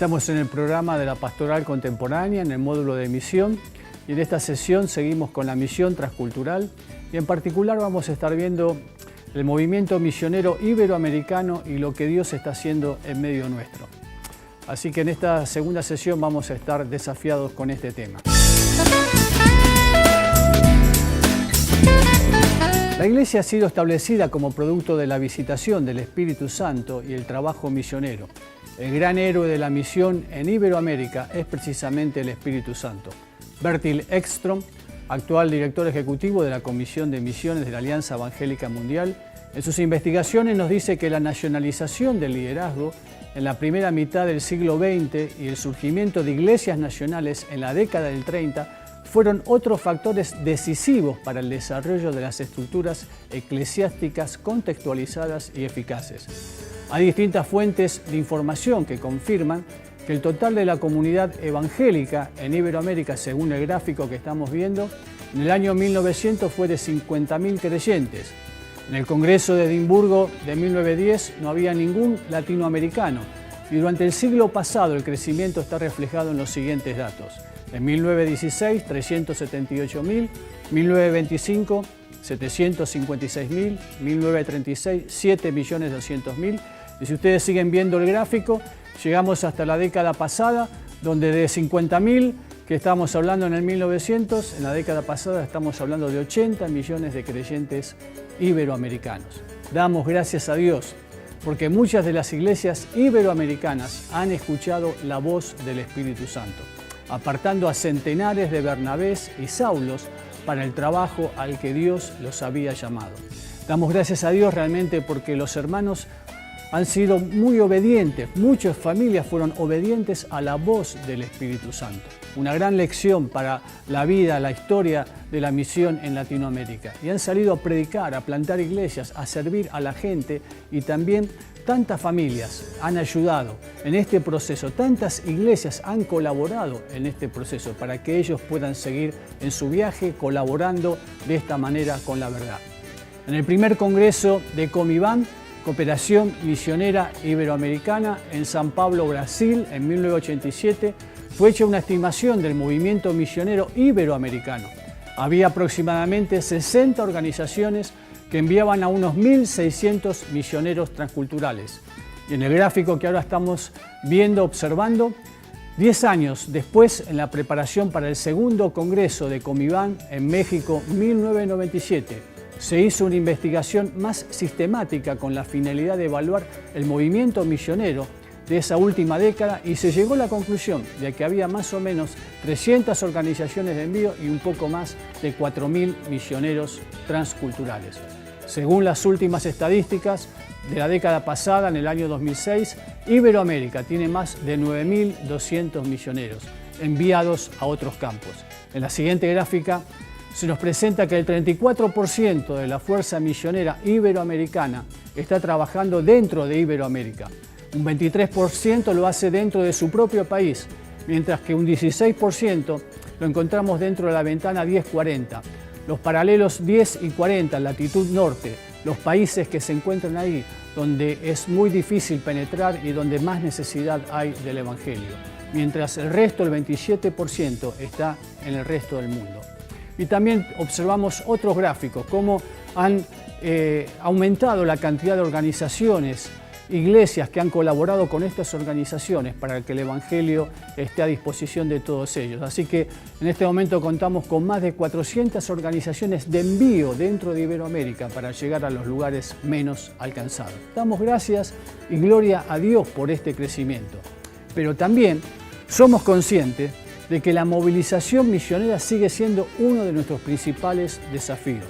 Estamos en el programa de la Pastoral Contemporánea, en el módulo de misión, y en esta sesión seguimos con la misión transcultural y en particular vamos a estar viendo el movimiento misionero iberoamericano y lo que Dios está haciendo en medio nuestro. Así que en esta segunda sesión vamos a estar desafiados con este tema. La Iglesia ha sido establecida como producto de la visitación del Espíritu Santo y el trabajo misionero. El gran héroe de la misión en Iberoamérica es precisamente el Espíritu Santo. Bertil Ekstrom, actual director ejecutivo de la Comisión de Misiones de la Alianza Evangélica Mundial, en sus investigaciones nos dice que la nacionalización del liderazgo en la primera mitad del siglo XX y el surgimiento de iglesias nacionales en la década del 30 fueron otros factores decisivos para el desarrollo de las estructuras eclesiásticas contextualizadas y eficaces. Hay distintas fuentes de información que confirman que el total de la comunidad evangélica en Iberoamérica, según el gráfico que estamos viendo, en el año 1900 fue de 50.000 creyentes. En el Congreso de Edimburgo de 1910 no había ningún latinoamericano y durante el siglo pasado el crecimiento está reflejado en los siguientes datos. En 1916, 378.000, 1925, 756.000, 1936, 7.200.000. Y si ustedes siguen viendo el gráfico, llegamos hasta la década pasada, donde de 50.000 que estábamos hablando en el 1900, en la década pasada estamos hablando de 80 millones de creyentes iberoamericanos. Damos gracias a Dios, porque muchas de las iglesias iberoamericanas han escuchado la voz del Espíritu Santo, apartando a centenares de Bernabés y Saulos para el trabajo al que Dios los había llamado. Damos gracias a Dios realmente porque los hermanos han sido muy obedientes, muchas familias fueron obedientes a la voz del Espíritu Santo. Una gran lección para la vida, la historia de la misión en Latinoamérica. Y han salido a predicar, a plantar iglesias, a servir a la gente y también tantas familias han ayudado en este proceso, tantas iglesias han colaborado en este proceso para que ellos puedan seguir en su viaje colaborando de esta manera con la verdad. En el primer congreso de Comibán, Cooperación Misionera Iberoamericana, en San Pablo, Brasil, en 1987, fue hecha una estimación del movimiento misionero iberoamericano. Había aproximadamente 60 organizaciones que enviaban a unos 1.600 misioneros transculturales. Y en el gráfico que ahora estamos viendo, observando, 10 años después, en la preparación para el segundo congreso de Comibán en México, 1997, se hizo una investigación más sistemática con la finalidad de evaluar el movimiento misionero de esa última década y se llegó a la conclusión de que había más o menos 300 organizaciones de envío y un poco más de 4.000 misioneros transculturales. Según las últimas estadísticas de la década pasada, en el año 2006, Iberoamérica tiene más de 9.200 misioneros enviados a otros campos. En la siguiente gráfica se nos presenta que el 34% de la fuerza misionera iberoamericana está trabajando dentro de Iberoamérica. Un 23% lo hace dentro de su propio país, mientras que un 16% lo encontramos dentro de la ventana 10-40. Los paralelos 10 y 40, latitud norte, los países que se encuentran ahí, donde es muy difícil penetrar y donde más necesidad hay del Evangelio. Mientras el resto, el 27%, está en el resto del mundo. Y también observamos otros gráficos, cómo han aumentado la cantidad de organizaciones, iglesias que han colaborado con estas organizaciones para que el Evangelio esté a disposición de todos ellos. Así que en este momento contamos con más de 400 organizaciones de envío dentro de Iberoamérica para llegar a los lugares menos alcanzados. Damos gracias y gloria a Dios por este crecimiento. Pero también somos conscientes de que la movilización misionera sigue siendo uno de nuestros principales desafíos.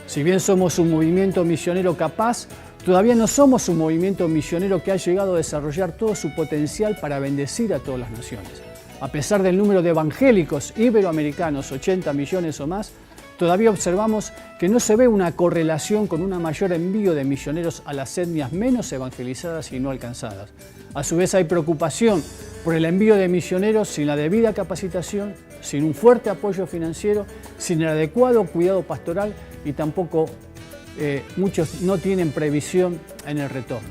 Si bien somos un movimiento misionero capaz, todavía no somos un movimiento misionero que ha llegado a desarrollar todo su potencial para bendecir a todas las naciones. A pesar del número de evangélicos iberoamericanos, 80 millones o más, todavía observamos que no se ve una correlación con un mayor envío de misioneros a las etnias menos evangelizadas y no alcanzadas. A su vez hay preocupación por el envío de misioneros sin la debida capacitación, sin un fuerte apoyo financiero, sin el adecuado cuidado pastoral y tampoco muchos no tienen previsión en el retorno.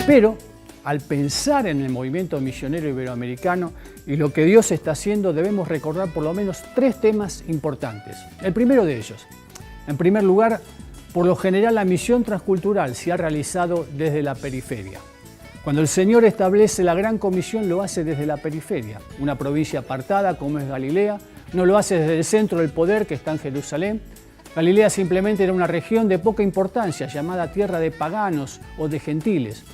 Pero al pensar en el movimiento misionero iberoamericano y lo que Dios está haciendo, debemos recordar por lo menos 3 temas importantes. El primero de ellos, en primer lugar, por lo general la misión transcultural se ha realizado desde la periferia. Cuando el Señor establece la gran comisión, lo hace desde la periferia. Una provincia apartada como es Galilea, no lo hace desde el centro del poder que está en Jerusalén. Galilea simplemente era una región de poca importancia, llamada tierra de paganos o de gentiles.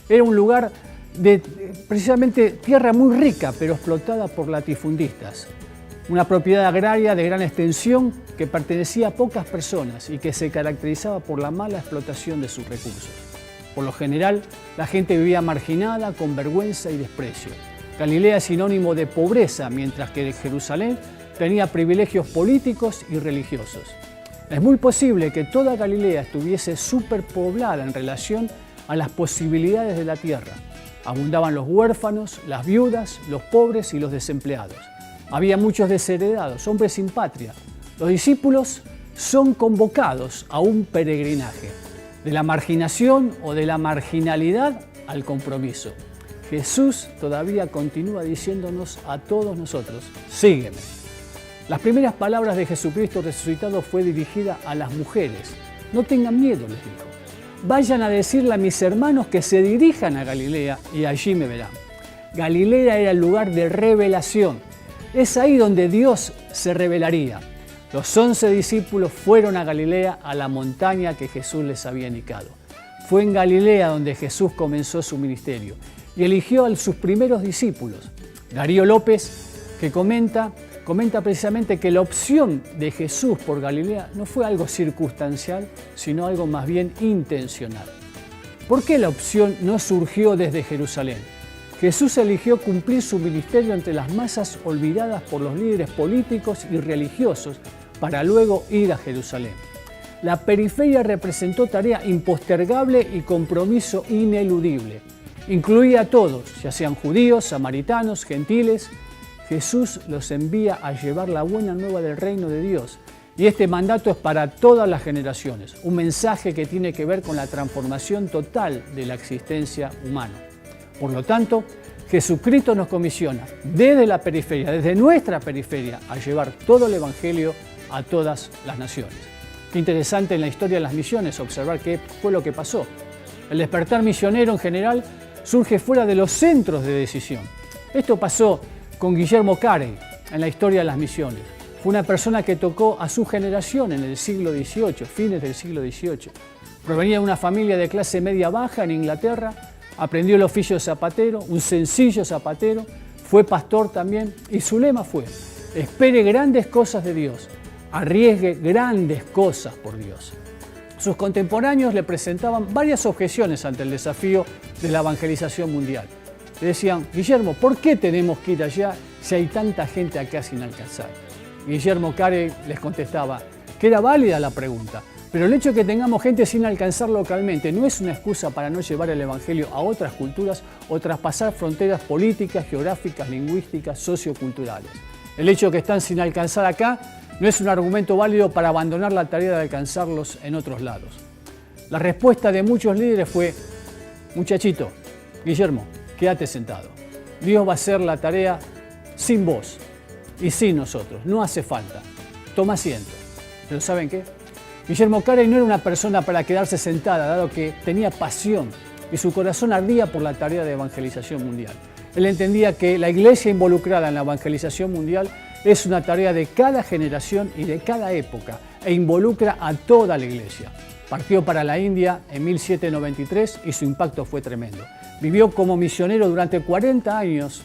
Era un lugar de precisamente tierra muy rica, pero explotada por latifundistas. Una propiedad agraria de gran extensión que pertenecía a pocas personas y que se caracterizaba por la mala explotación de sus recursos. Por lo general, la gente vivía marginada, con vergüenza y desprecio. Galilea es sinónimo de pobreza, mientras que Jerusalén tenía privilegios políticos y religiosos. Es muy posible que toda Galilea estuviese superpoblada en relación a las posibilidades de la tierra. Abundaban los huérfanos, las viudas, los pobres y los desempleados. Había muchos desheredados, hombres sin patria. Los discípulos son convocados a un peregrinaje, de la marginación o de la marginalidad al compromiso. Jesús todavía continúa diciéndonos a todos nosotros, sígueme. Las primeras palabras de Jesucristo resucitado fue dirigida a las mujeres. No tengan miedo, les dijo. Vayan a decirle a mis hermanos que se dirijan a Galilea y allí me verán. Galilea era el lugar de revelación. Es ahí donde Dios se revelaría. Los 11 discípulos fueron a Galilea, a la montaña que Jesús les había indicado. Fue en Galilea donde Jesús comenzó su ministerio y eligió a sus primeros discípulos. Darío López, que comenta precisamente que la opción de Jesús por Galilea no fue algo circunstancial, sino algo más bien intencional. ¿Por qué la opción no surgió desde Jerusalén? Jesús eligió cumplir su ministerio entre las masas olvidadas por los líderes políticos y religiosos para luego ir a Jerusalén. La periferia representó tarea impostergable y compromiso ineludible. Incluía a todos, ya sean judíos, samaritanos, gentiles. Jesús los envía a llevar la buena nueva del reino de Dios. Y este mandato es para todas las generaciones, un mensaje que tiene que ver con la transformación total de la existencia humana. Por lo tanto, Jesucristo nos comisiona desde la periferia, desde nuestra periferia, a llevar todo el Evangelio a todas las naciones. Qué interesante en la historia de las misiones observar qué fue lo que pasó. El despertar misionero en general surge fuera de los centros de decisión. Esto pasó con Guillermo Carey en la historia de las misiones. Fue una persona que tocó a su generación en el siglo XVIII, fines del siglo XVIII. Provenía de una familia de clase media baja en Inglaterra, aprendió el oficio de zapatero, un sencillo zapatero, fue pastor también y su lema fue: espere grandes cosas de Dios, arriesgue grandes cosas por Dios. Sus contemporáneos le presentaban varias objeciones ante el desafío de la evangelización mundial. Le decían: Guillermo, ¿por qué tenemos que ir allá si hay tanta gente acá sin alcanzar? Guillermo Carey les contestaba que era válida la pregunta, pero el hecho de que tengamos gente sin alcanzar localmente no es una excusa para no llevar el Evangelio a otras culturas o traspasar fronteras políticas, geográficas, lingüísticas, socioculturales. El hecho de que están sin alcanzar acá no es un argumento válido para abandonar la tarea de alcanzarlos en otros lados. La respuesta de muchos líderes fue: muchachito, Guillermo, quédate sentado. Dios va a hacer la tarea sin vos y sin nosotros. No hace falta. Toma asiento. Pero ¿saben qué? Guillermo Carey no era una persona para quedarse sentada, dado que tenía pasión y su corazón ardía por la tarea de evangelización mundial. Él entendía que la iglesia involucrada en la evangelización mundial es una tarea de cada generación y de cada época e involucra a toda la iglesia. Partió para la India en 1793 y su impacto fue tremendo. Vivió como misionero durante 40 años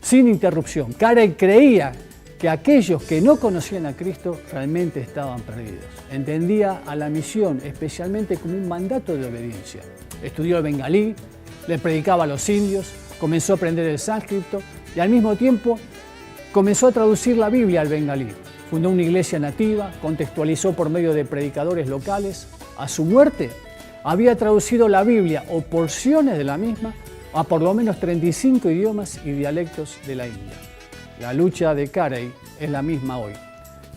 sin interrupción. Carey creía que aquellos que no conocían a Cristo realmente estaban perdidos. Entendía a la misión especialmente como un mandato de obediencia. Estudió el bengalí, le predicaba a los indios, comenzó a aprender el sánscrito y al mismo tiempo comenzó a traducir la Biblia al bengalí. Fundó una iglesia nativa, contextualizó por medio de predicadores locales. A su muerte, había traducido la Biblia o porciones de la misma a por lo menos 35 idiomas y dialectos de la India. La lucha de Carey es la misma hoy.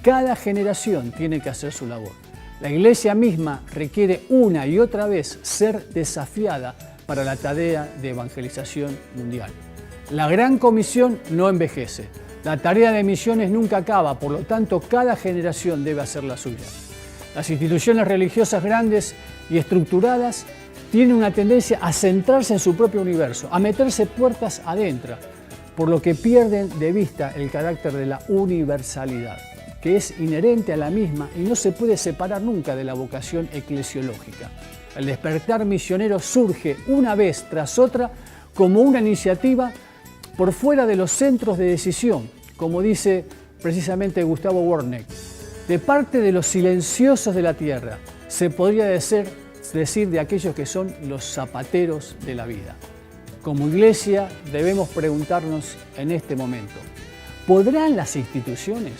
Cada generación tiene que hacer su labor. La iglesia misma requiere una y otra vez ser desafiada para la tarea de evangelización mundial. La gran comisión no envejece. La tarea de misiones nunca acaba, por lo tanto, cada generación debe hacer la suya. Las instituciones religiosas grandes y estructuradas tienen una tendencia a centrarse en su propio universo, a meterse puertas adentro, por lo que pierden de vista el carácter de la universalidad, que es inherente a la misma y no se puede separar nunca de la vocación eclesiológica. El despertar misionero surge una vez tras otra como una iniciativa por fuera de los centros de decisión, como dice precisamente Gustavo Werneck, de parte de los silenciosos de la tierra, se podría decir de aquellos que son los zapateros de la vida. Como iglesia debemos preguntarnos en este momento, ¿podrán las instituciones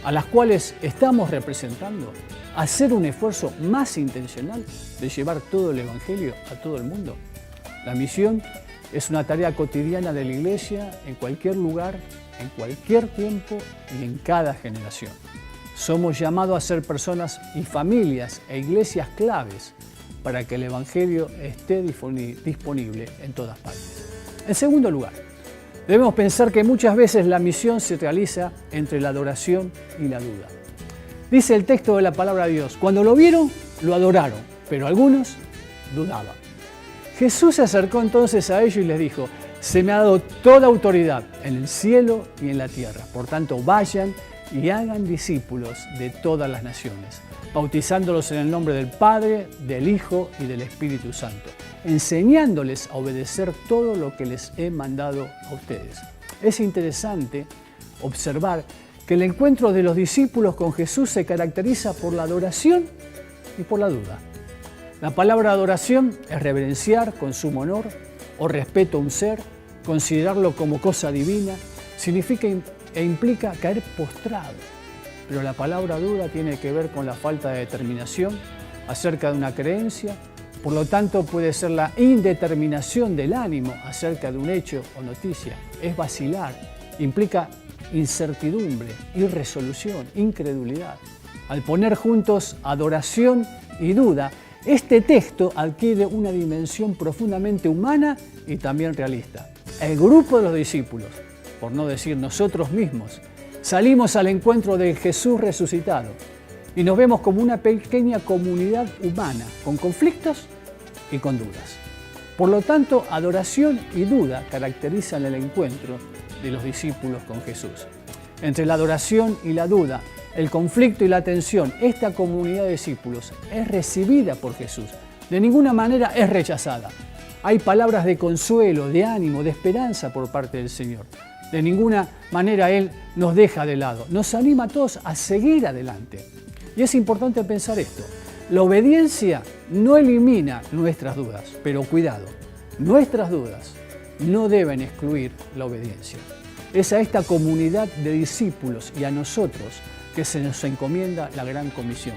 a las cuales estamos representando hacer un esfuerzo más intencional de llevar todo el Evangelio a todo el mundo? La misión es una tarea cotidiana de la iglesia en cualquier lugar, en cualquier tiempo y en cada generación. Somos llamados a ser personas y familias e iglesias claves para que el Evangelio esté disponible en todas partes. En segundo lugar, debemos pensar que muchas veces la misión se realiza entre la adoración y la duda. Dice el texto de la palabra de Dios, cuando lo vieron, lo adoraron, pero algunos dudaban. Jesús se acercó entonces a ellos y les dijo, se me ha dado toda autoridad en el cielo y en la tierra. Por tanto, vayan y hagan discípulos de todas las naciones, bautizándolos en el nombre del Padre, del Hijo y del Espíritu Santo, enseñándoles a obedecer todo lo que les he mandado a ustedes. Es interesante observar que el encuentro de los discípulos con Jesús se caracteriza por la adoración y por la duda. La palabra adoración es reverenciar con sumo honor o respeto a un ser, considerarlo como cosa divina, significa e implica caer postrado. Pero la palabra duda tiene que ver con la falta de determinación acerca de una creencia, por lo tanto puede ser la indeterminación del ánimo acerca de un hecho o noticia. Es vacilar, implica incertidumbre, irresolución, incredulidad. Al poner juntos adoración y duda, este texto adquiere una dimensión profundamente humana y también realista. El grupo de los discípulos, por no decir nosotros mismos, salimos al encuentro de Jesús resucitado y nos vemos como una pequeña comunidad humana, con conflictos y con dudas. Por lo tanto, adoración y duda caracterizan el encuentro de los discípulos con Jesús. Entre la adoración y la duda, el conflicto y la tensión, esta comunidad de discípulos es recibida por Jesús. De ninguna manera es rechazada. Hay palabras de consuelo, de ánimo, de esperanza por parte del Señor. De ninguna manera Él nos deja de lado. Nos anima a todos a seguir adelante. Y es importante pensar esto. La obediencia no elimina nuestras dudas, pero cuidado, nuestras dudas no deben excluir la obediencia. Es a esta comunidad de discípulos y a nosotros que se nos encomienda la gran comisión.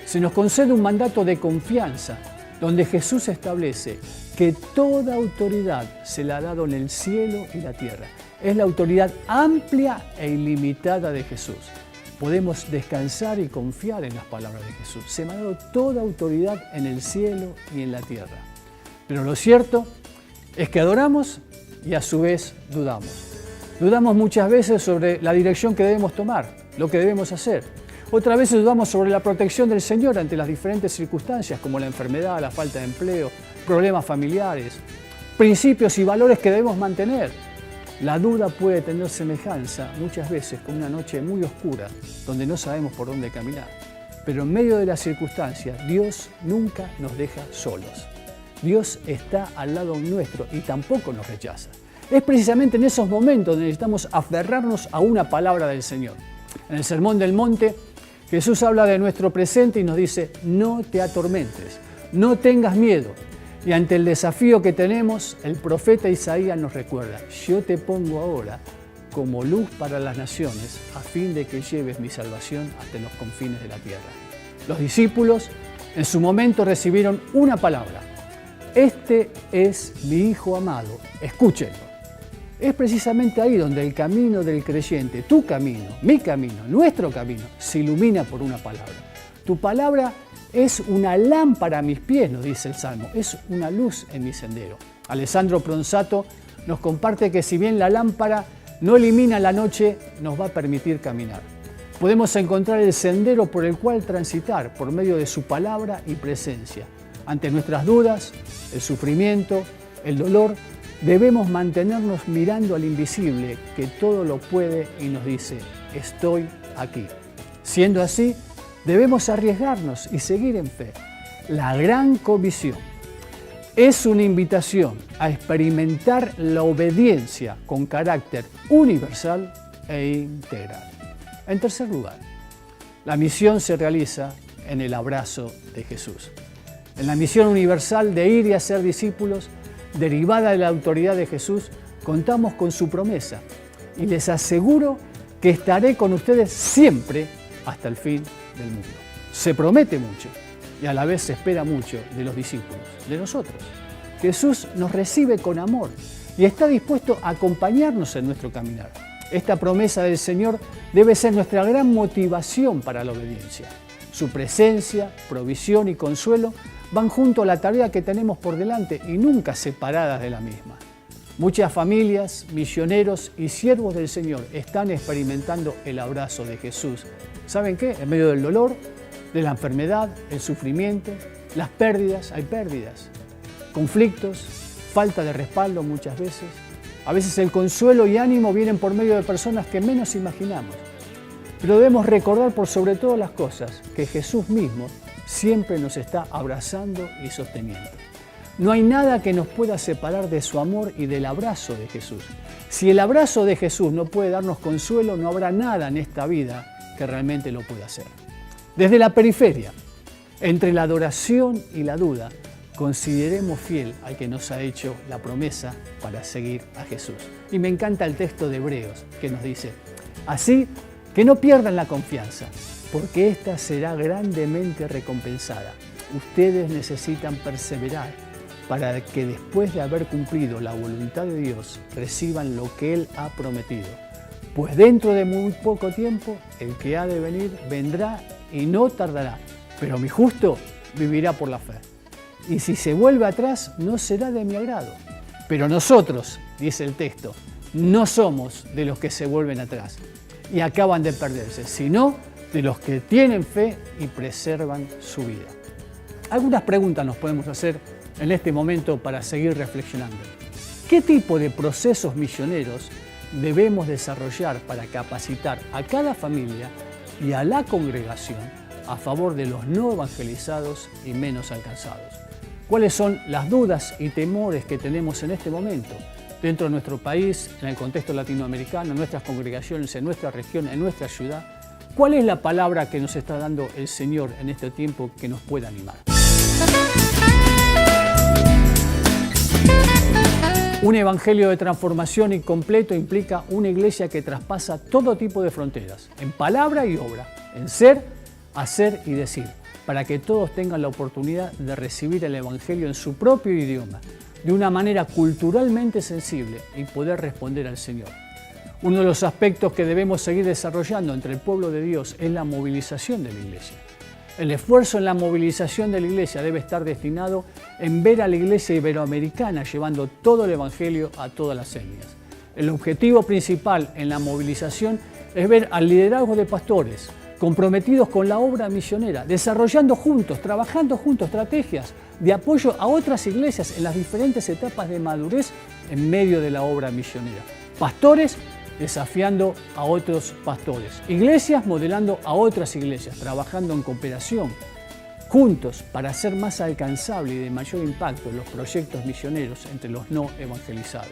Se nos concede un mandato de confianza, donde Jesús establece que toda autoridad se la ha dado en el cielo y la tierra. Es la autoridad amplia e ilimitada de Jesús. Podemos descansar y confiar en las palabras de Jesús. Se me ha dado toda autoridad en el cielo y en la tierra. Pero lo cierto es que adoramos y a su vez dudamos. Dudamos muchas veces sobre la dirección que debemos tomar, lo que debemos hacer. Otras veces dudamos sobre la protección del Señor ante las diferentes circunstancias, como la enfermedad, la falta de empleo, problemas familiares, principios y valores que debemos mantener. La duda puede tener semejanza muchas veces con una noche muy oscura, donde no sabemos por dónde caminar. Pero en medio de las circunstancias, Dios nunca nos deja solos. Dios está al lado nuestro y tampoco nos rechaza. Es precisamente en esos momentos donde necesitamos aferrarnos a una palabra del Señor. En el Sermón del Monte, Jesús habla de nuestro presente y nos dice, no te atormentes, no tengas miedo. Y ante el desafío que tenemos, el profeta Isaías nos recuerda, yo te pongo ahora como luz para las naciones, a fin de que lleves mi salvación hasta los confines de la tierra. Los discípulos en su momento recibieron una palabra, este es mi Hijo amado, escúchenlo. Es precisamente ahí donde el camino del creyente, tu camino, mi camino, nuestro camino, se ilumina por una palabra. Tu palabra es una lámpara a mis pies, nos dice el Salmo, es una luz en mi sendero. Alessandro Pronsato nos comparte que si bien la lámpara no elimina la noche, nos va a permitir caminar. Podemos encontrar el sendero por el cual transitar por medio de su palabra y presencia. Ante nuestras dudas, el sufrimiento, el dolor, debemos mantenernos mirando al invisible que todo lo puede y nos dice, estoy aquí. Siendo así, debemos arriesgarnos y seguir en fe. La gran comisión es una invitación a experimentar la obediencia con carácter universal e integral. En tercer lugar, la misión se realiza en el abrazo de Jesús. En la misión universal de ir y hacer discípulos, derivada de la autoridad de Jesús, contamos con su promesa y les aseguro que estaré con ustedes siempre hasta el fin del mundo. Se promete mucho y a la vez se espera mucho de los discípulos, de nosotros. Jesús nos recibe con amor y está dispuesto a acompañarnos en nuestro caminar. Esta promesa del Señor debe ser nuestra gran motivación para la obediencia. Su presencia, provisión y consuelo van junto a la tarea que tenemos por delante y nunca separadas de la misma. Muchas familias, misioneros y siervos del Señor están experimentando el abrazo de Jesús. ¿Saben qué? En medio del dolor, de la enfermedad, el sufrimiento, las pérdidas, hay pérdidas, conflictos, falta de respaldo muchas veces. A veces el consuelo y ánimo vienen por medio de personas que menos imaginamos. Pero debemos recordar por sobre todas las cosas que Jesús mismo siempre nos está abrazando y sosteniendo. No hay nada que nos pueda separar de su amor y del abrazo de Jesús. Si el abrazo de Jesús no puede darnos consuelo, no habrá nada en esta vida que realmente lo pueda hacer. Desde la periferia, entre la adoración y la duda, consideremos fiel al que nos ha hecho la promesa para seguir a Jesús. Y me encanta el texto de Hebreos que nos dice, así que no pierdan la confianza, porque ésta será grandemente recompensada. Ustedes necesitan perseverar para que después de haber cumplido la voluntad de Dios, reciban lo que Él ha prometido. Pues dentro de muy poco tiempo, el que ha de venir vendrá y no tardará, pero mi justo vivirá por la fe. Y si se vuelve atrás, no será de mi agrado. Pero nosotros, dice el texto, no somos de los que se vuelven atrás y acaban de perderse, sino de los que tienen fe y preservan su vida. Algunas preguntas nos podemos hacer en este momento para seguir reflexionando. ¿Qué tipo de procesos misioneros debemos desarrollar para capacitar a cada familia y a la congregación a favor de los no evangelizados y menos alcanzados? ¿Cuáles son las dudas y temores que tenemos en este momento dentro de nuestro país, en el contexto latinoamericano, en nuestras congregaciones, en nuestra región, en nuestra ciudad? ¿Cuál es la palabra que nos está dando el Señor en este tiempo que nos pueda animar? Un evangelio de transformación y completo implica una iglesia que traspasa todo tipo de fronteras, en palabra y obra, en ser, hacer y decir, para que todos tengan la oportunidad de recibir el evangelio en su propio idioma, de una manera culturalmente sensible y poder responder al Señor. Uno de los aspectos que debemos seguir desarrollando entre el pueblo de Dios es la movilización de la iglesia. El esfuerzo en la movilización de la iglesia debe estar destinado en ver a la iglesia iberoamericana llevando todo el evangelio a todas las etnias. El objetivo principal en la movilización es ver al liderazgo de pastores comprometidos con la obra misionera, desarrollando juntos, trabajando juntos estrategias de apoyo a otras iglesias en las diferentes etapas de madurez en medio de la obra misionera. Pastores desafiando a otros pastores, iglesias modelando a otras iglesias, trabajando en cooperación, juntos para hacer más alcanzable y de mayor impacto los proyectos misioneros entre los no evangelizados.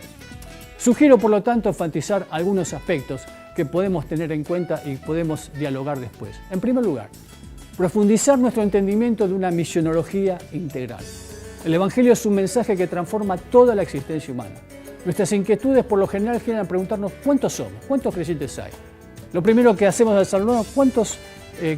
Sugiero, por lo tanto, enfatizar algunos aspectos que podemos tener en cuenta y podemos dialogar después. En primer lugar, profundizar nuestro entendimiento de una misionología integral. El Evangelio es un mensaje que transforma toda la existencia humana. Nuestras inquietudes por lo general giran a preguntarnos ¿cuántos somos? ¿Cuántos creyentes hay? Lo primero que hacemos al saludarnos, ¿cuántos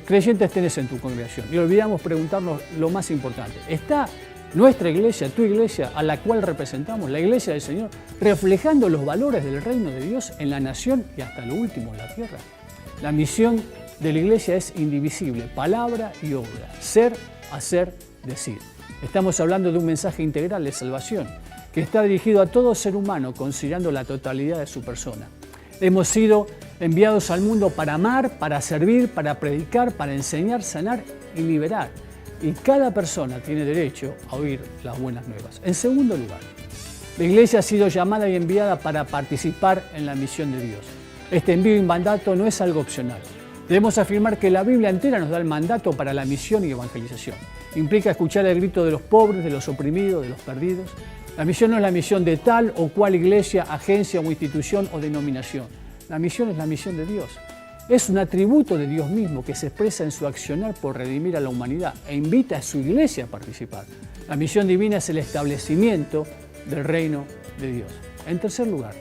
creyentes tenés en tu congregación? Y olvidamos preguntarnos lo más importante. ¿Está nuestra iglesia, tu iglesia, a la cual representamos, la iglesia del Señor, reflejando los valores del reino de Dios en la nación y hasta lo último en la tierra? La misión de la iglesia es indivisible, palabra y obra, ser, hacer, decir. Estamos hablando de un mensaje integral de salvación. que está dirigido a todo ser humano, considerando la totalidad de su persona. Hemos sido enviados al mundo para amar, para servir, para predicar, para enseñar, sanar y liberar. Y cada persona tiene derecho a oír las buenas nuevas. En segundo lugar, la Iglesia ha sido llamada y enviada para participar en la misión de Dios. Este envío y mandato no es algo opcional. Debemos afirmar que la Biblia entera nos da el mandato para la misión y evangelización. Implica escuchar el grito de los pobres, de los oprimidos, de los perdidos. La misión no es la misión de tal o cual iglesia, agencia o institución o denominación. La misión es la misión de Dios. Es un atributo de Dios mismo que se expresa en su accionar por redimir a la humanidad e invita a su iglesia a participar. La misión divina es el establecimiento del reino de Dios. En tercer lugar,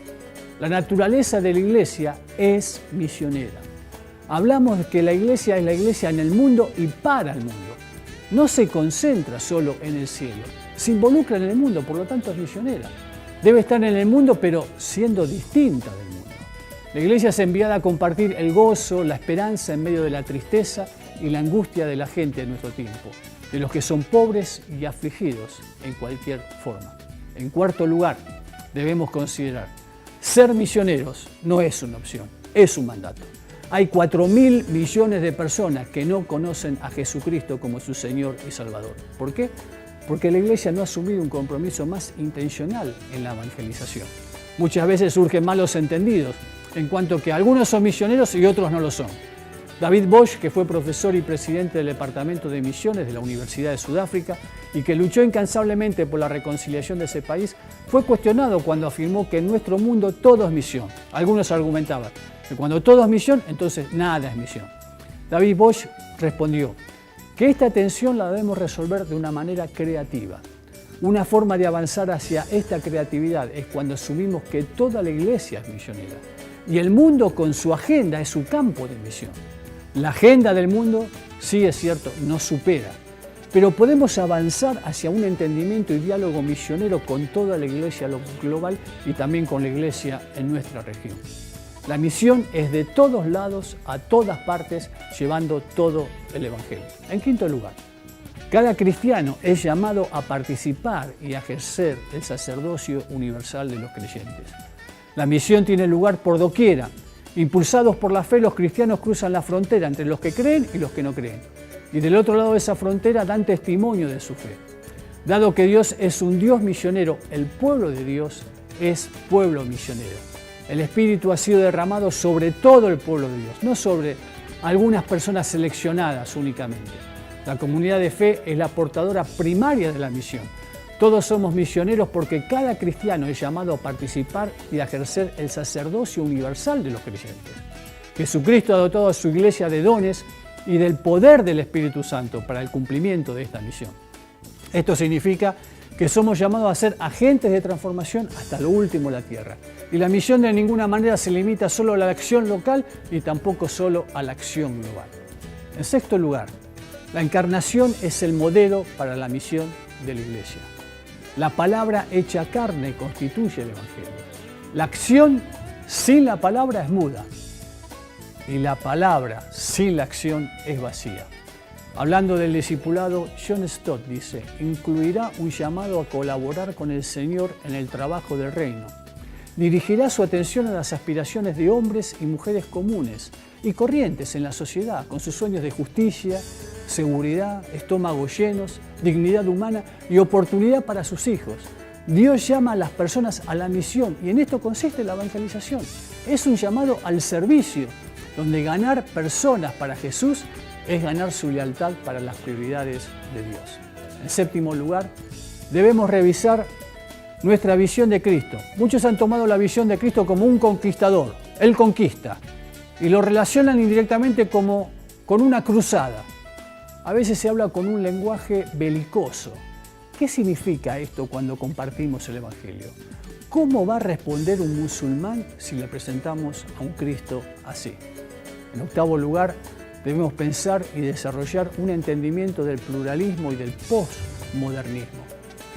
la naturaleza de la iglesia es misionera. Hablamos de que la iglesia es la iglesia en el mundo y para el mundo. No se concentra solo en el cielo, se involucra en el mundo, por lo tanto es misionera. Debe estar en el mundo, pero siendo distinta del mundo. La iglesia es enviada a compartir el gozo, la esperanza en medio de la tristeza y la angustia de la gente de nuestro tiempo, de los que son pobres y afligidos en cualquier forma. En cuarto lugar, debemos considerar, ser misioneros no es una opción, es un mandato. Hay 4.000 millones de personas que no conocen a Jesucristo como su Señor y Salvador. ¿Por qué? Porque la iglesia no ha asumido un compromiso más intencional en la evangelización. Muchas veces surgen malos entendidos en cuanto que algunos son misioneros y otros no lo son. David Bosch, que fue profesor y presidente del Departamento de Misiones de la Universidad de Sudáfrica y que luchó incansablemente por la reconciliación de ese país, fue cuestionado cuando afirmó que en nuestro mundo todo es misión. Algunos argumentaban que cuando todo es misión, entonces nada es misión. David Bosch respondió que esta tensión la debemos resolver de una manera creativa. Una forma de avanzar hacia esta creatividad es cuando asumimos que toda la iglesia es misionera y el mundo con su agenda es su campo de misión. La agenda del mundo, sí es cierto, nos supera, pero podemos avanzar hacia un entendimiento y diálogo misionero con toda la iglesia global y también con la iglesia en nuestra región. La misión es de todos lados, a todas partes, llevando todo el Evangelio. En quinto lugar, cada cristiano es llamado a participar y a ejercer el sacerdocio universal de los creyentes. La misión tiene lugar por doquiera. Impulsados por la fe, los cristianos cruzan la frontera entre los que creen y los que no creen. Y del otro lado de esa frontera dan testimonio de su fe. Dado que Dios es un Dios misionero, el pueblo de Dios es pueblo misionero. El Espíritu ha sido derramado sobre todo el pueblo de Dios, no sobre algunas personas seleccionadas únicamente. La comunidad de fe es la portadora primaria de la misión. Todos somos misioneros porque cada cristiano es llamado a participar y a ejercer el sacerdocio universal de los creyentes. Jesucristo ha dotado a su iglesia de dones y del poder del Espíritu Santo para el cumplimiento de esta misión. Esto significa que somos llamados a ser agentes de transformación hasta lo último de la tierra. Y la misión de ninguna manera se limita solo a la acción local y tampoco solo a la acción global. En sexto lugar, la encarnación es el modelo para la misión de la iglesia. La palabra hecha carne constituye el Evangelio. La acción sin la palabra es muda y la palabra sin la acción es vacía. Hablando del discipulado, John Stott dice, incluirá un llamado a colaborar con el Señor en el trabajo del reino. Dirigirá su atención a las aspiraciones de hombres y mujeres comunes y corrientes en la sociedad, con sus sueños de justicia, seguridad, estómagos llenos, dignidad humana y oportunidad para sus hijos. Dios llama a las personas a la misión y en esto consiste la evangelización. Es un llamado al servicio, donde ganar personas para Jesús es ganar su lealtad para las prioridades de Dios. En séptimo lugar, debemos revisar nuestra visión de Cristo. Muchos han tomado la visión de Cristo como un conquistador. Él conquista y lo relacionan indirectamente como con una cruzada. A veces se habla con un lenguaje belicoso. ¿Qué significa esto cuando compartimos el Evangelio? ¿Cómo va a responder un musulmán si le presentamos a un Cristo así? En octavo lugar, debemos pensar y desarrollar un entendimiento del pluralismo y del postmodernismo.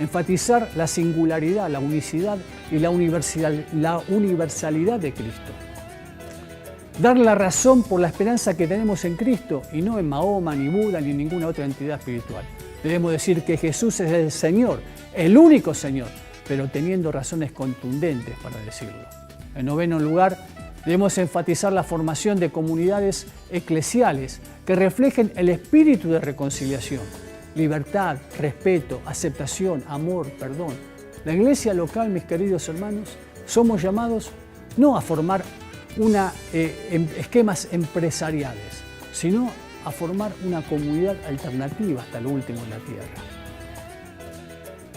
Enfatizar la singularidad, la unicidad y la universalidad de Cristo. Dar la razón por la esperanza que tenemos en Cristo y no en Mahoma, ni Buda, ni ninguna otra entidad espiritual. Debemos decir que Jesús es el Señor, el único Señor, pero teniendo razones contundentes para decirlo. En noveno lugar, debemos enfatizar la formación de comunidades eclesiales que reflejen el espíritu de reconciliación, libertad, respeto, aceptación, amor, perdón. La iglesia local, mis queridos hermanos, somos llamados no a formar esquemas empresariales, sino a formar una comunidad alternativa hasta lo último en la tierra.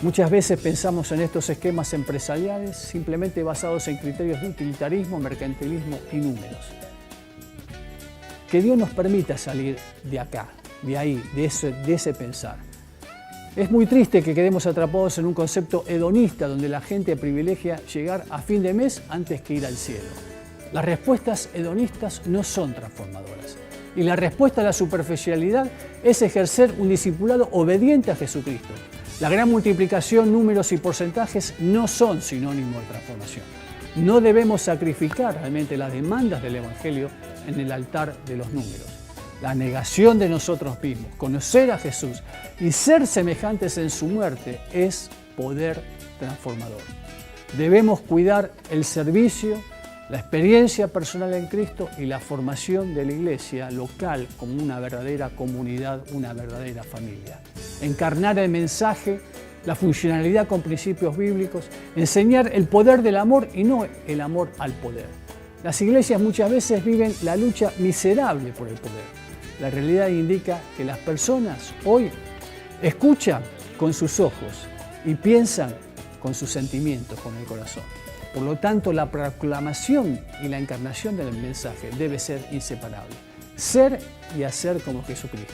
Muchas veces pensamos en estos esquemas empresariales simplemente basados en criterios de utilitarismo, mercantilismo y números. Que Dios nos permita salir de acá, de ahí, de ese pensar. Es muy triste que quedemos atrapados en un concepto hedonista donde la gente privilegia llegar a fin de mes antes que ir al cielo. Las respuestas hedonistas no son transformadoras. Y la respuesta a la superficialidad es ejercer un discipulado obediente a Jesucristo. La gran multiplicación, números y porcentajes no son sinónimo de transformación. No debemos sacrificar realmente las demandas del Evangelio en el altar de los números. La negación de nosotros mismos, conocer a Jesús y ser semejantes en su muerte es poder transformador. Debemos cuidar el servicio, la experiencia personal en Cristo y la formación de la iglesia local como una verdadera comunidad, una verdadera familia. Encarnar el mensaje, la funcionalidad con principios bíblicos, enseñar el poder del amor y no el amor al poder. Las iglesias muchas veces viven la lucha miserable por el poder. La realidad indica que las personas hoy escuchan con sus ojos y piensan con sus sentimientos, con el corazón. Por lo tanto, la proclamación y la encarnación del mensaje debe ser inseparable. Ser y hacer como Jesucristo.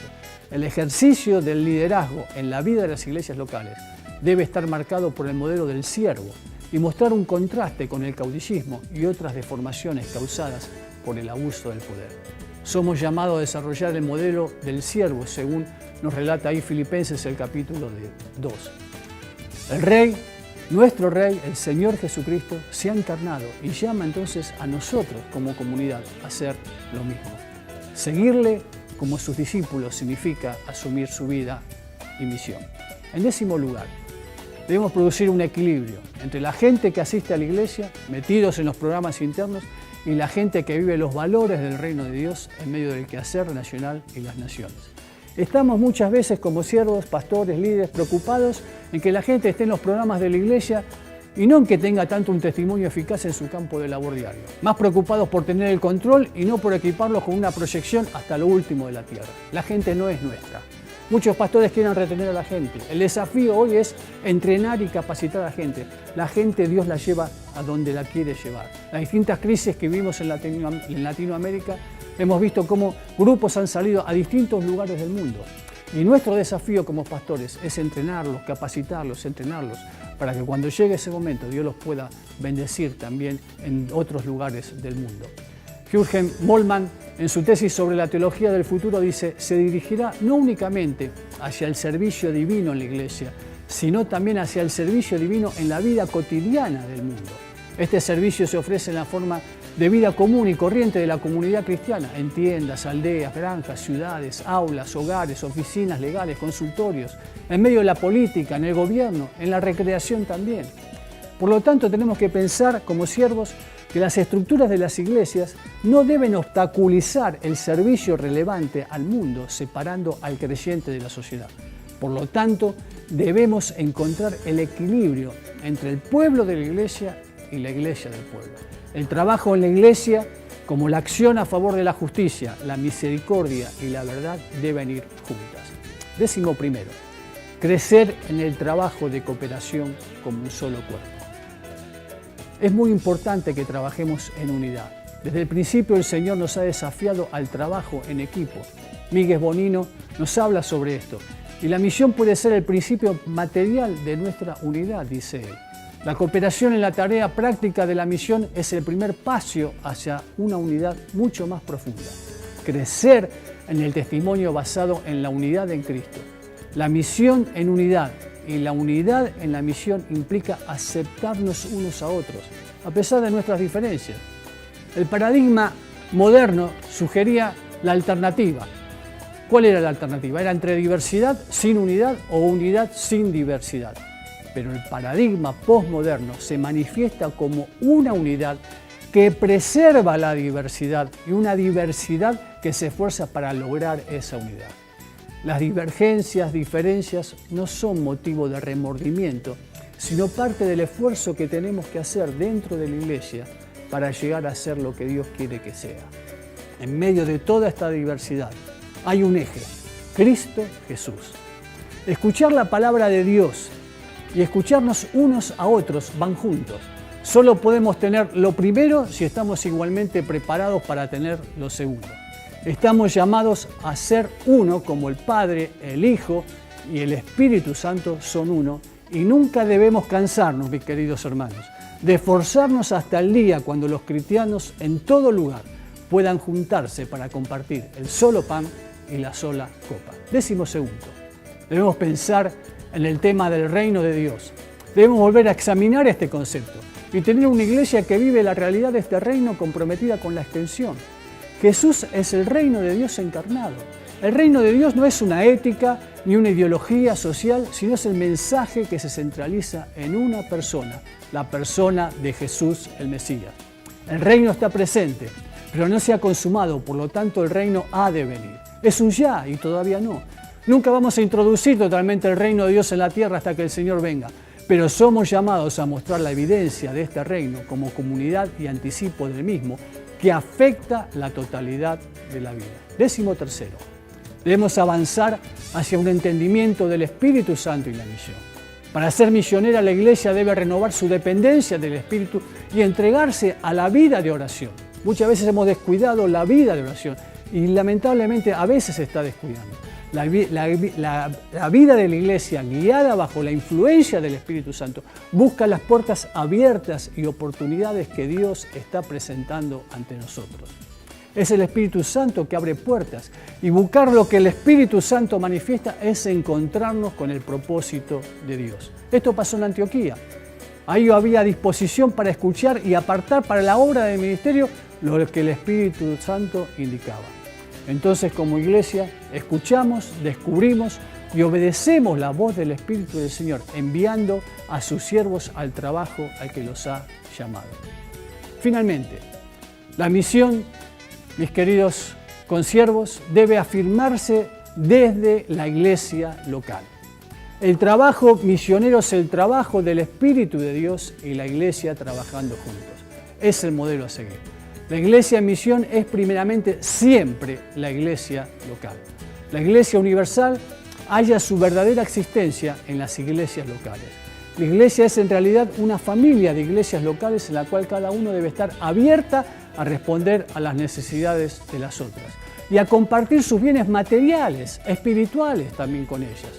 El ejercicio del liderazgo en la vida de las iglesias locales debe estar marcado por el modelo del siervo y mostrar un contraste con el caudillismo y otras deformaciones causadas por el abuso del poder. Somos llamados a desarrollar el modelo del siervo, según nos relata ahí Filipenses el capítulo 2. El Rey, nuestro Rey, el Señor Jesucristo, se ha encarnado y llama entonces a nosotros como comunidad a hacer lo mismo. Seguirle como sus discípulos significa asumir su vida y misión. En décimo lugar, debemos producir un equilibrio entre la gente que asiste a la iglesia, metidos en los programas internos, y la gente que vive los valores del reino de Dios en medio del quehacer nacional y las naciones. Estamos muchas veces como siervos, pastores, líderes, preocupados en que la gente esté en los programas de la iglesia y no en que tenga tanto un testimonio eficaz en su campo de labor diario. Más preocupados por tener el control y no por equiparlos con una proyección hasta lo último de la tierra. La gente no es nuestra. Muchos pastores quieren retener a la gente. El desafío hoy es entrenar y capacitar a la gente. La gente Dios la lleva a donde la quiere llevar. Las distintas crisis que vivimos en Latinoamérica, hemos visto cómo grupos han salido a distintos lugares del mundo. Y nuestro desafío como pastores es entrenarlos, capacitarlos, entrenarlos, para que cuando llegue ese momento Dios los pueda bendecir también en otros lugares del mundo. Jürgen Moltmann, en su tesis sobre la teología del futuro, dice: se dirigirá no únicamente hacia el servicio divino en la iglesia, sino también hacia el servicio divino en la vida cotidiana del mundo. Este servicio se ofrece en la forma de vida común y corriente de la comunidad cristiana, en tiendas, aldeas, granjas, ciudades, aulas, hogares, oficinas legales, consultorios, en medio de la política, en el gobierno, en la recreación también. Por lo tanto, tenemos que pensar como siervos que las estructuras de las iglesias no deben obstaculizar el servicio relevante al mundo, separando al creyente de la sociedad. Por lo tanto, debemos encontrar el equilibrio entre el pueblo de la iglesia y la iglesia del pueblo. El trabajo en la iglesia, como la acción a favor de la justicia, la misericordia y la verdad, deben ir juntas. 11. Crecer en el trabajo de cooperación como un solo cuerpo. Es muy importante que trabajemos en unidad. Desde el principio el Señor nos ha desafiado al trabajo en equipo. Miguel Bonino nos habla sobre esto. Y la misión puede ser el principio material de nuestra unidad, dice él. La cooperación en la tarea práctica de la misión es el primer paso hacia una unidad mucho más profunda. Crecer en el testimonio basado en la unidad en Cristo. La misión en unidad y la unidad en la misión implica aceptarnos unos a otros, a pesar de nuestras diferencias. El paradigma moderno sugería la alternativa. ¿Cuál era la alternativa? ¿Era entre diversidad sin unidad o unidad sin diversidad? pero el paradigma posmoderno se manifiesta como una unidad que preserva la diversidad y una diversidad que se esfuerza para lograr esa unidad. Las divergencias, diferencias no son motivo de remordimiento, sino parte del esfuerzo que tenemos que hacer dentro de la Iglesia para llegar a ser lo que Dios quiere que sea. En medio de toda esta diversidad hay un eje, Cristo Jesús. Escuchar la palabra de Dios y escucharnos unos a otros van juntos. Solo podemos tener lo primero si estamos igualmente preparados para tener lo segundo. Estamos llamados a ser uno como el Padre, el Hijo y el Espíritu Santo son uno y nunca debemos cansarnos, mis queridos hermanos, de esforzarnos hasta el día cuando los cristianos en todo lugar puedan juntarse para compartir el solo pan y la sola copa. 12. Debemos pensar en el tema del reino de Dios. Debemos volver a examinar este concepto y tener una iglesia que vive la realidad de este reino comprometida con la extensión. Jesús es el reino de Dios encarnado. El reino de Dios no es una ética ni una ideología social, sino es el mensaje que se centraliza en una persona, la persona de Jesús el Mesías. El reino está presente, pero no se ha consumado, por lo tanto el reino ha de venir. Es un ya y todavía no. Nunca vamos a introducir totalmente el reino de Dios en la tierra hasta que el Señor venga, pero somos llamados a mostrar la evidencia de este reino como comunidad y anticipo del mismo que afecta la totalidad de la vida. 13. Debemos avanzar hacia un entendimiento del Espíritu Santo y la misión. Para ser misionera, la Iglesia debe renovar su dependencia del Espíritu y entregarse a la vida de oración. Muchas veces hemos descuidado la vida de oración y lamentablemente a veces se está descuidando. La vida de la Iglesia, guiada bajo la influencia del Espíritu Santo, busca las puertas abiertas y oportunidades que Dios está presentando ante nosotros. Es el Espíritu Santo que abre puertas y buscar lo que el Espíritu Santo manifiesta es encontrarnos con el propósito de Dios. Esto pasó en Antioquía. Ahí había disposición para escuchar y apartar para la obra del ministerio lo que el Espíritu Santo indicaba. Entonces, como iglesia, escuchamos, descubrimos y obedecemos la voz del Espíritu del Señor, enviando a sus siervos al trabajo al que los ha llamado. Finalmente, la misión, mis queridos consiervos, debe afirmarse desde la iglesia local. El trabajo misionero es el trabajo del Espíritu de Dios y la iglesia trabajando juntos. Es el modelo a seguir. La iglesia en misión es primeramente siempre la iglesia local. La iglesia universal halla su verdadera existencia en las iglesias locales. La iglesia es en realidad una familia de iglesias locales en la cual cada uno debe estar abierta a responder a las necesidades de las otras y a compartir sus bienes materiales, espirituales también con ellas.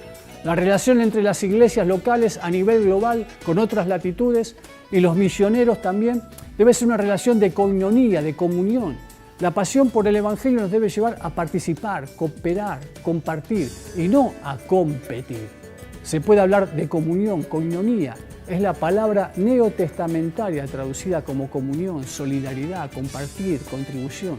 La relación entre las iglesias locales a nivel global con otras latitudes y los misioneros también debe ser una relación de koinonía, de comunión. La pasión por el Evangelio nos debe llevar a participar, cooperar, compartir y no a competir. Se puede hablar de comunión, koinonía. Es la palabra neotestamentaria traducida como comunión, solidaridad, compartir, contribución.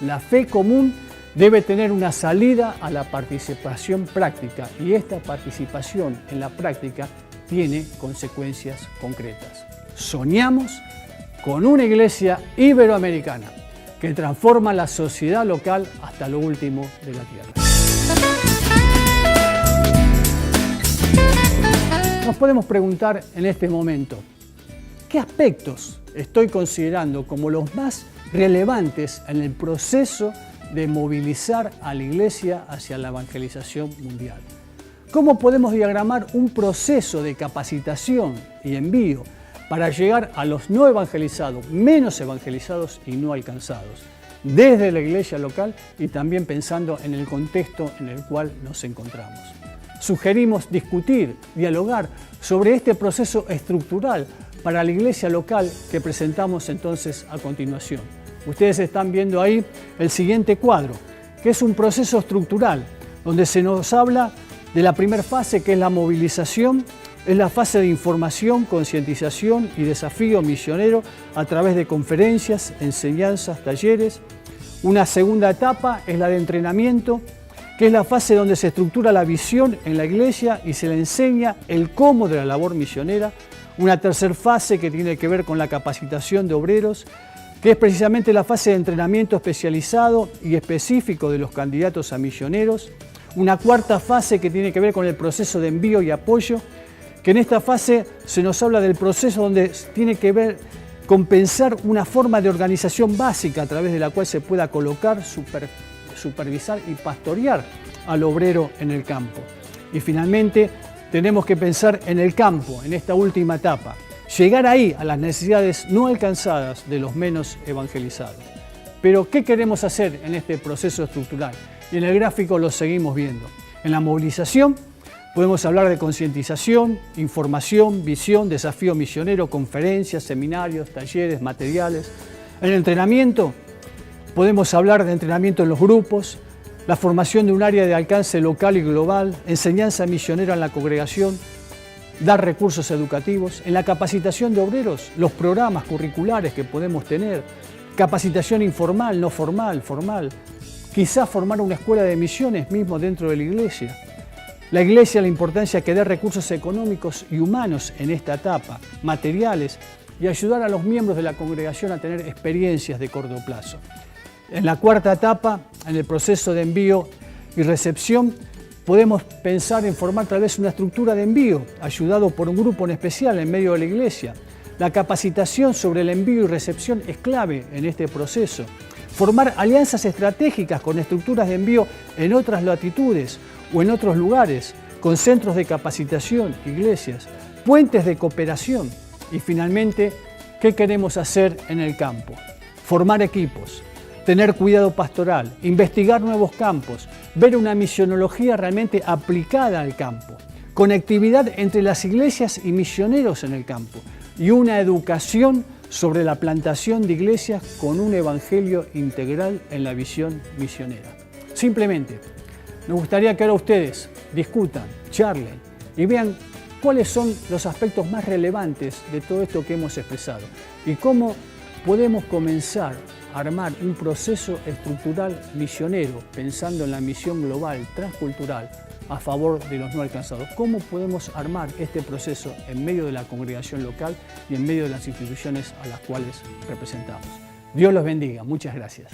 La fe común debe tener una salida a la participación práctica y esta participación en la práctica tiene consecuencias concretas. Soñamos con una iglesia iberoamericana que transforma la sociedad local hasta lo último de la tierra. Nos podemos preguntar en este momento, ¿qué aspectos estoy considerando como los más relevantes en el proceso de movilizar a la iglesia hacia la evangelización mundial? ¿Cómo podemos diagramar un proceso de capacitación y envío para llegar a los no evangelizados, menos evangelizados y no alcanzados, desde la iglesia local y también pensando en el contexto en el cual nos encontramos? Sugerimos discutir, dialogar sobre este proceso estructural para la iglesia local que presentamos entonces a continuación. Ustedes están viendo ahí el siguiente cuadro, que es un proceso estructural, donde se nos habla de la primera fase, que es la movilización, es la fase de información, concientización y desafío misionero a través de conferencias, enseñanzas, talleres. Una segunda etapa es la de entrenamiento, que es la fase donde se estructura la visión en la iglesia y se le enseña el cómo de la labor misionera. Una tercera fase que tiene que ver con la capacitación de obreros, que es precisamente la fase de entrenamiento especializado y específico de los candidatos a misioneros. Una cuarta fase que tiene que ver con el proceso de envío y apoyo, que en esta fase se nos habla del proceso donde tiene que ver con pensar una forma de organización básica a través de la cual se pueda colocar, supervisar y pastorear al obrero en el campo. Y finalmente tenemos que pensar en el campo, en esta última etapa, llegar ahí a las necesidades no alcanzadas de los menos evangelizados. Pero, ¿qué queremos hacer en este proceso estructural? Y en el gráfico lo seguimos viendo. En la movilización podemos hablar de concientización, información, visión, desafío misionero, conferencias, seminarios, talleres, materiales. En el entrenamiento podemos hablar de entrenamiento en los grupos, la formación de un área de alcance local y global, enseñanza misionera en la congregación, dar recursos educativos. En la capacitación de obreros, los programas curriculares que podemos tener, capacitación informal, no formal, formal. Quizás formar una escuela de misiones mismo dentro de la iglesia. La iglesia, la importancia que dé recursos económicos y humanos en esta etapa, materiales, y ayudar a los miembros de la congregación a tener experiencias de corto plazo. En la cuarta etapa, en el proceso de envío y recepción, podemos pensar en formar tal vez una estructura de envío, ayudado por un grupo en especial en medio de la iglesia. La capacitación sobre el envío y recepción es clave en este proceso. Formar alianzas estratégicas con estructuras de envío en otras latitudes o en otros lugares, con centros de capacitación, iglesias, puentes de cooperación. Y finalmente, ¿qué queremos hacer en el campo? Formar equipos, tener cuidado pastoral, investigar nuevos campos, ver una misionología realmente aplicada al campo, conectividad entre las iglesias y misioneros en el campo y una educación sobre la plantación de iglesias con un evangelio integral en la visión misionera. Simplemente, me gustaría que ahora ustedes discutan, charlen y vean cuáles son los aspectos más relevantes de todo esto que hemos expresado y cómo podemos comenzar a armar un proceso estructural misionero pensando en la misión global, transcultural, a favor de los no alcanzados. ¿Cómo podemos armar este proceso en medio de la congregación local y en medio de las instituciones a las cuales representamos? Dios los bendiga. Muchas gracias.